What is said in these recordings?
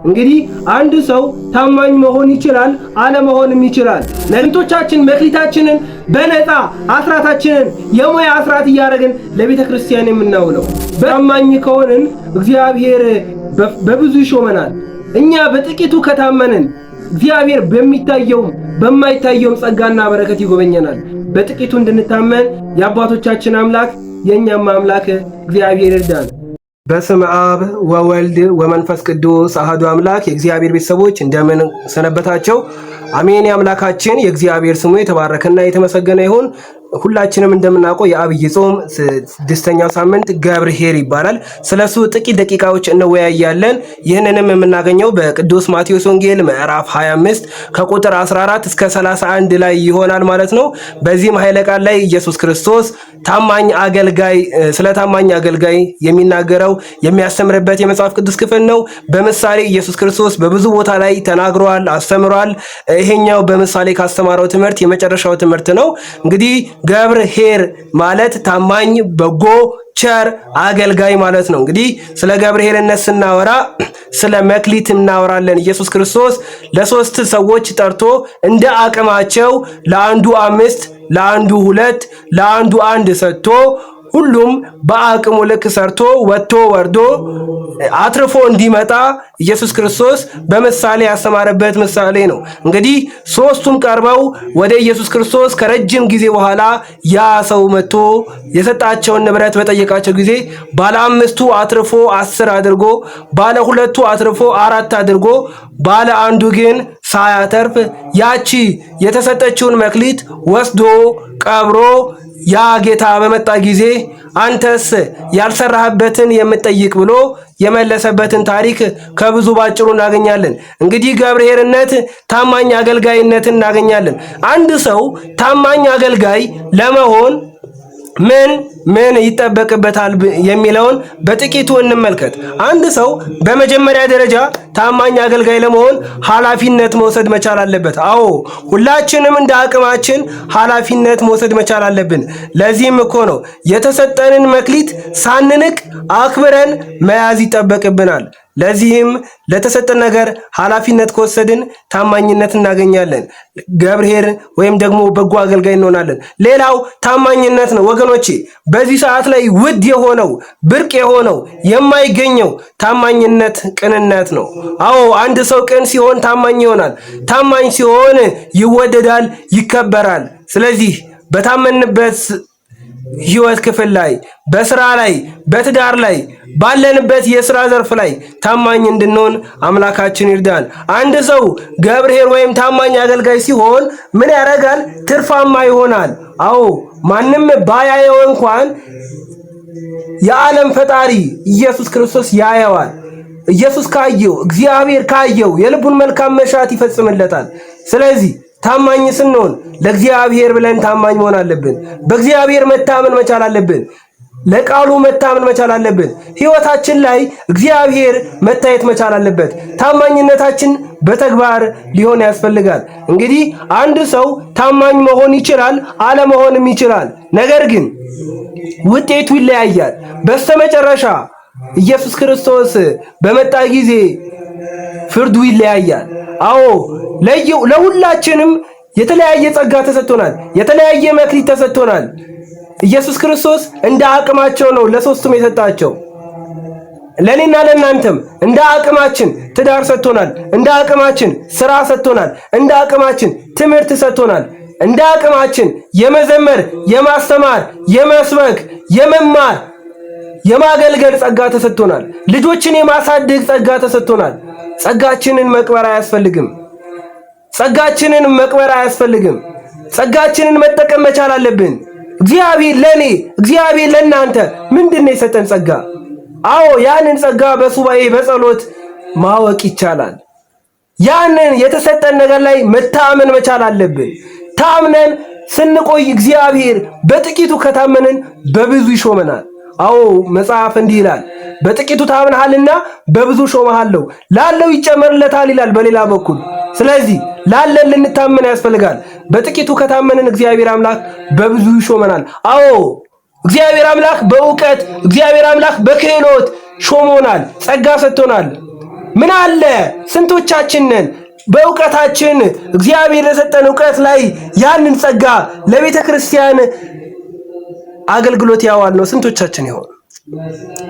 እንግዲህ አንድ ሰው ታማኝ መሆን ይችላል፣ አለመሆንም ይችላል። ለቤቶቻችን መክሊታችንን በነፃ አስራታችንን የሞያ አስራት እያደረግን ለቤተ ክርስቲያን የምናውለው ታማኝ ከሆንን እግዚአብሔር በብዙ ይሾመናል። እኛ በጥቂቱ ከታመንን እግዚአብሔር በሚታየውም በማይታየውም ጸጋና በረከት ይጎበኘናል። በጥቂቱ እንድንታመን የአባቶቻችን አምላክ የኛም አምላክ እግዚአብሔር ይርዳን። በስመ አብ ወወልድ ወመንፈስ ቅዱስ አሐዱ አምላክ። የእግዚአብሔር ቤተሰቦች እንደምን ሰነበታቸው? አሜን። የአምላካችን የእግዚአብሔር ስሙ የተባረከና የተመሰገነ ይሁን። ሁላችንም እንደምናውቀው የአብይ ጾም ስድስተኛው ሳምንት ገብርኄር ይባላል። ስለሱ ጥቂት ደቂቃዎች እንወያያለን። ይህንንም የምናገኘው በቅዱስ ማቴዎስ ወንጌል ምዕራፍ 25 ከቁጥር 14 እስከ 31 ላይ ይሆናል ማለት ነው። በዚህም ኃይለ ቃል ላይ ኢየሱስ ክርስቶስ ታማኝ አገልጋይ ስለ ታማኝ አገልጋይ የሚናገረው የሚያስተምርበት የመጽሐፍ ቅዱስ ክፍል ነው። በምሳሌ ኢየሱስ ክርስቶስ በብዙ ቦታ ላይ ተናግሯል፣ አስተምሯል። ይሄኛው በምሳሌ ካስተማረው ትምህርት የመጨረሻው ትምህርት ነው። እንግዲህ ገብርኄር ማለት ታማኝ፣ በጎ፣ ቸር አገልጋይ ማለት ነው። እንግዲህ ስለ ገብርኄርነት ስናወራ ስለ መክሊት እናወራለን። ኢየሱስ ክርስቶስ ለሶስት ሰዎች ጠርቶ እንደ አቅማቸው ለአንዱ 5 ለአንዱ 2 ለአንዱ 1 ሰጥቶ ሁሉም በአቅሙ ልክ ሰርቶ ወጥቶ ወርዶ አትርፎ እንዲመጣ ኢየሱስ ክርስቶስ በምሳሌ ያስተማረበት ምሳሌ ነው። እንግዲህ ሶስቱም ቀርበው ወደ ኢየሱስ ክርስቶስ ከረጅም ጊዜ በኋላ ያ ሰው መጥቶ የሰጣቸውን ንብረት በጠየቃቸው ጊዜ ባለ 5ቱ አትርፎ 10 አድርጎ፣ ባለ 2ቱ አትርፎ 4 አድርጎ፣ ባለ 1ዱ ግን ሳያተርፍ ያቺ የተሰጠችውን መክሊት ወስዶ ቀብሮ ያ ጌታ በመጣ ጊዜ አንተስ ያልሰራህበትን የምትጠይቅ ብሎ የመለሰበትን ታሪክ ከብዙ ባጭሩ እናገኛለን። እንግዲህ ገብርኄርነት ታማኝ አገልጋይነትን እናገኛለን። አንድ ሰው ታማኝ አገልጋይ ለመሆን ምን ይጠበቅበታል የሚለውን በጥቂቱ እንመልከት። አንድ ሰው በመጀመሪያ ደረጃ ታማኝ አገልጋይ ለመሆን ኃላፊነት መውሰድ መቻል አለበት። አዎ ሁላችንም እንደ አቅማችን ኃላፊነት መውሰድ መቻል አለብን። ለዚህም እኮ ነው የተሰጠንን መክሊት ሳንንቅ አክብረን መያዝ ይጠበቅብናል። ለዚህም ለተሰጠን ነገር ኃላፊነት ከወሰድን ታማኝነት እናገኛለን። ገብርኄር ወይም ደግሞ በጎ አገልጋይ እንሆናለን። ሌላው ታማኝነት ነው ወገኖቼ። በዚህ ሰዓት ላይ ውድ የሆነው ብርቅ የሆነው የማይገኘው ታማኝነት ቅንነት ነው። አዎ አንድ ሰው ቅን ሲሆን ታማኝ ይሆናል። ታማኝ ሲሆን ይወደዳል፣ ይከበራል። ስለዚህ በታመንበት ህይወት ክፍል ላይ፣ በስራ ላይ፣ በትዳር ላይ፣ ባለንበት የሥራ ዘርፍ ላይ ታማኝ እንድንሆን አምላካችን ይርዳን። አንድ ሰው ገብርኄር ወይም ታማኝ አገልጋይ ሲሆን ምን ያደርጋል? ትርፋማ ይሆናል። አዎ ማንም ባያየው እንኳን የዓለም ፈጣሪ ኢየሱስ ክርስቶስ ያየዋል። ኢየሱስ ካየው፣ እግዚአብሔር ካየው የልቡን መልካም መሻት ይፈጽምለታል። ስለዚህ ታማኝ ስንሆን ለእግዚአብሔር ብለን ታማኝ መሆን አለብን። በእግዚአብሔር መታመን መቻል አለብን። ለቃሉ መታመን መቻል አለብን። ህይወታችን ላይ እግዚአብሔር መታየት መቻል አለበት። ታማኝነታችን በተግባር ሊሆን ያስፈልጋል። እንግዲህ አንድ ሰው ታማኝ መሆን ይችላል፣ አለመሆንም ይችላል። ነገር ግን ውጤቱ ይለያያል። በስተመጨረሻ ኢየሱስ ክርስቶስ በመጣ ጊዜ ፍርዱ ይለያያል። አዎ ለሁላችንም የተለያየ ጸጋ ተሰጥቶናል። የተለያየ መክሊት ተሰጥቶናል። ኢየሱስ ክርስቶስ እንደ አቅማቸው ነው ለሶስቱም የሰጣቸው። ለኔና ለናንተም እንደ አቅማችን ትዳር ሰጥቶናል። እንደ አቅማችን ስራ ሰጥቶናል። እንደ አቅማችን ትምህርት ሰጥቶናል። እንደ አቅማችን የመዘመር፣ የማስተማር፣ የመስበክ፣ የመማር፣ የማገልገል ጸጋ ተሰጥቶናል። ልጆችን የማሳደግ ጸጋ ተሰጥቶናል። ጸጋችንን መቅበር አያስፈልግም። ጸጋችንን መጠቀም መቻል አለብን። እግዚአብሔር ለኔ፣ እግዚአብሔር ለናንተ ምንድነው የሰጠን ጸጋ? አዎ ያንን ጸጋ በሱባኤ በጸሎት ማወቅ ይቻላል። ያንን የተሰጠን ነገር ላይ መታመን መቻል አለብን። ታምነን ስንቆይ እግዚአብሔር በጥቂቱ ከታመንን በብዙ ይሾመናል። አዎ መጽሐፍ እንዲህ ይላል፣ በጥቂቱ ታምነሃልና በብዙ ሾመሃለሁ፣ ላለው ይጨመርለታል ይላል በሌላ በኩል። ስለዚህ ላለን ልንታመን ያስፈልጋል። በጥቂቱ ከታመንን እግዚአብሔር አምላክ በብዙ ይሾመናል። አዎ እግዚአብሔር አምላክ በእውቀት፣ እግዚአብሔር አምላክ በክህሎት ሾሞናል፣ ጸጋ ሰጥቶናል። ምን አለ ስንቶቻችንን በእውቀታችን እግዚአብሔር የሰጠን ዕውቀት ላይ ያንን ጸጋ ለቤተ ክርስቲያን አገልግሎት ያዋል ነው ስንቶቻችን ይሆን?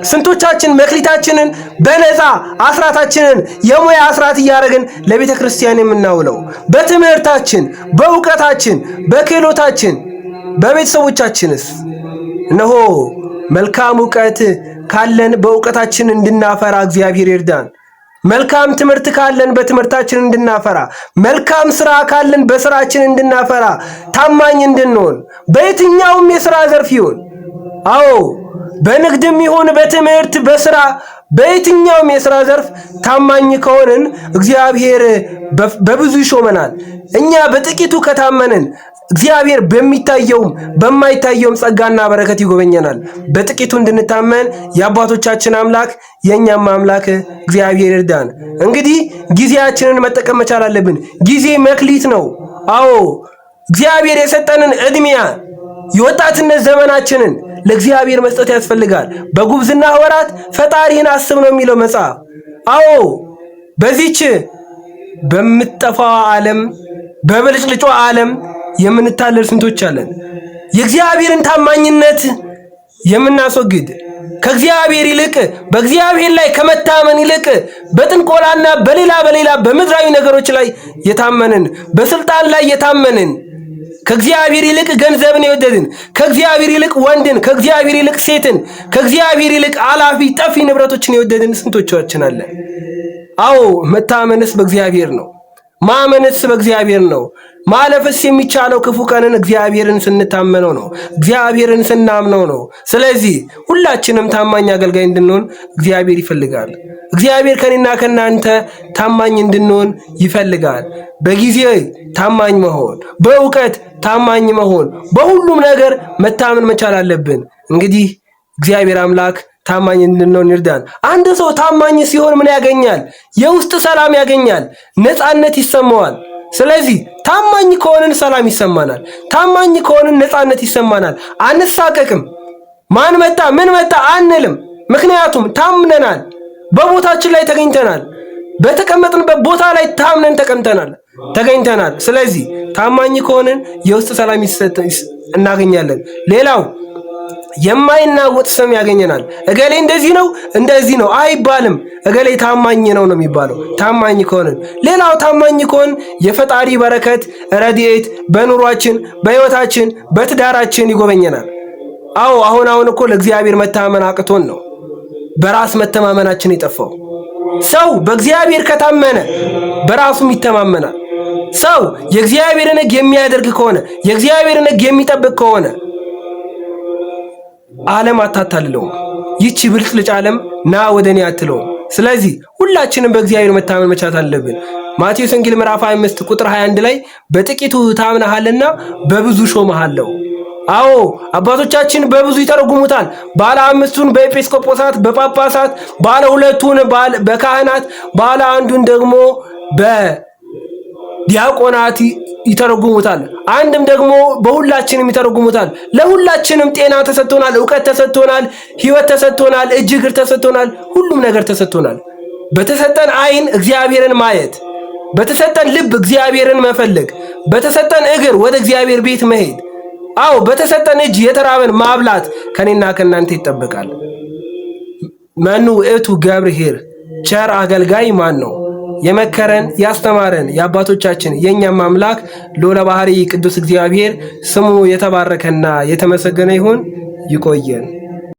ስንቶቻችን መክሊታችንን በነፃ አስራታችንን የሙያ አስራት እያደረግን ለቤተ ክርስቲያን የምናውለው? በትምህርታችን፣ በእውቀታችን፣ በክህሎታችን፣ በቤተሰቦቻችንስ? እነሆ መልካም ዕውቀት ካለን በእውቀታችን እንድናፈራ እግዚአብሔር ይርዳን። መልካም ትምህርት ካለን በትምህርታችን እንድናፈራ፣ መልካም ስራ ካለን በስራችን እንድናፈራ፣ ታማኝ እንድንሆን በየትኛውም የሥራ ዘርፍ ይሁን። አዎ በንግድም ይሁን በትምህርት በስራ በየትኛውም የሥራ ዘርፍ ታማኝ ከሆንን እግዚአብሔር በብዙ ይሾመናል። እኛ በጥቂቱ ከታመንን እግዚአብሔር በሚታየውም በማይታየውም ጸጋና በረከት ይጎበኘናል። በጥቂቱ እንድንታመን የአባቶቻችን አምላክ የኛም አምላክ እግዚአብሔር ይርዳን። እንግዲህ ጊዜያችንን መጠቀም መቻል አለብን። ጊዜ መክሊት ነው። አዎ እግዚአብሔር የሰጠንን ዕድሜያ የወጣትነት ዘመናችንን ለእግዚአብሔር መስጠት ያስፈልጋል። በጉብዝና ወራት ፈጣሪን አስብ ነው የሚለው መጽሐፍ። አዎ በዚች በምትጠፋው ዓለም በብልጭልጯ ዓለም የምንታለል ስንቶች አለን። የእግዚአብሔርን ታማኝነት የምናስወግድ ከእግዚአብሔር ይልቅ በእግዚአብሔር ላይ ከመታመን ይልቅ በጥንቆላና በሌላ በምድራዊ ነገሮች ላይ የታመንን በስልጣን ላይ የታመንን ከእግዚአብሔር ይልቅ ገንዘብን የወደድን ከእግዚአብሔር ይልቅ ወንድን ከእግዚአብሔር ይልቅ ሴትን ከእግዚአብሔር ይልቅ አላፊ ጠፊ ንብረቶችን የወደድን ስንቶቻችን አለን? አዎ መታመንስ በእግዚአብሔር ነው። ማመንስ በእግዚአብሔር ነው። ማለፍስ የሚቻለው ክፉ ቀንን እግዚአብሔርን ስንታመነው ነው። እግዚአብሔርን ስናምነው ነው። ስለዚህ ሁላችንም ታማኝ አገልጋይ እንድንሆን እግዚአብሔር ይፈልጋል። እግዚአብሔር ከኔና ከናንተ ታማኝ እንድንሆን ይፈልጋል። በጊዜ ታማኝ መሆን፣ በእውቀት ታማኝ መሆን፣ በሁሉም ነገር መታመን መቻል አለብን። እንግዲህ እግዚአብሔር አምላክ ታማኝ እንድንሆን ይርዳን። አንድ ሰው ታማኝ ሲሆን ምን ያገኛል? የውስጥ ሰላም ያገኛል፣ ነፃነት ይሰማዋል። ስለዚህ ታማኝ ከሆንን ሰላም ይሰማናል። ታማኝ ከሆንን ነፃነት ይሰማናል። አንሳቀቅም። ማን መጣ ምን መጣ አንልም። ምክንያቱም ታምነናል። በቦታችን ላይ ተገኝተናል። በተቀመጥንበት ቦታ ላይ ታምነን ተገኝተናል። ስለዚህ ታማኝ ከሆንን የውስጥ ሰላም እናገኛለን። ሌላው የማይናወጥ ስም ያገኘናል። እገሌ እንደዚህ ነው አይባልም። እገሌ ታማኝ ነው የሚባለው ታማኝ ከሆንን። ሌላው ታማኝ ከሆን የፈጣሪ በረከት ረድኤት በኑሯችን፣ በሕይወታችን፣ በትዳራችን ይጎበኘናል። አዎ አሁን እኮ ለእግዚአብሔር መታመን አቅቶን ነው በራስ መተማመናችን የጠፋው። ሰው በእግዚአብሔር ከታመነ በራሱም ይተማመናል። ሰው የእግዚአብሔርን ሕግ የሚያደርግ ከሆነ የእግዚአብሔርን ሕግ የሚጠብቅ ከሆነ ዓለም አታታልለውም። ይቺ ብልጭልጭ ዓለም ና ወደኔ አትለውም። ስለዚህ ሁላችንም በእግዚአብሔር መታመን መቻል አለብን። ማቴዎስ ወንጌል ምዕራፍ 5 ቁጥር 21 ላይ በጥቂቱ ታምነሃልና በብዙ ሾመሃለሁ። አዎ አባቶቻችን በብዙ ይተረጉሙታል። ባለ አምስቱን በኤጲስቆጶሳት በጳጳሳት፣ ባለ ሁለቱን በካህናት፣ ባለ አንዱን ደግሞ በዲያቆናት ይተረጉሙታል። አንድም ደግሞ በሁላችንም ይተረጉሙታል። ለሁላችንም ጤና ተሰጥቶናል፣ ዕውቀት ተሰጥቶናል፣ ሕይወት ተሰጥቶናል፣ እጅ እግር ተሰጥቶናል፣ ሁሉም ነገር ተሰጥቶናል። በተሰጠን ዓይን እግዚአብሔርን ማየት፣ በተሰጠን ልብ እግዚአብሔርን መፈለግ፣ በተሰጠን እግር ወደ እግዚአብሔር ቤት መሄድ፣ አዎ በተሰጠን እጅ የተራበን ማብላት ከኔና ከናንተ ይጠበቃል። መኑ ውእቱ ገብርኄር ቸር አገልጋይ ማን ነው? የመከረን ያስተማረን የአባቶቻችን የኛም አምላክ ልዑለ ባሕርይ ቅዱስ እግዚአብሔር ስሙ የተባረከና የተመሰገነ ይሁን። ይቆየን።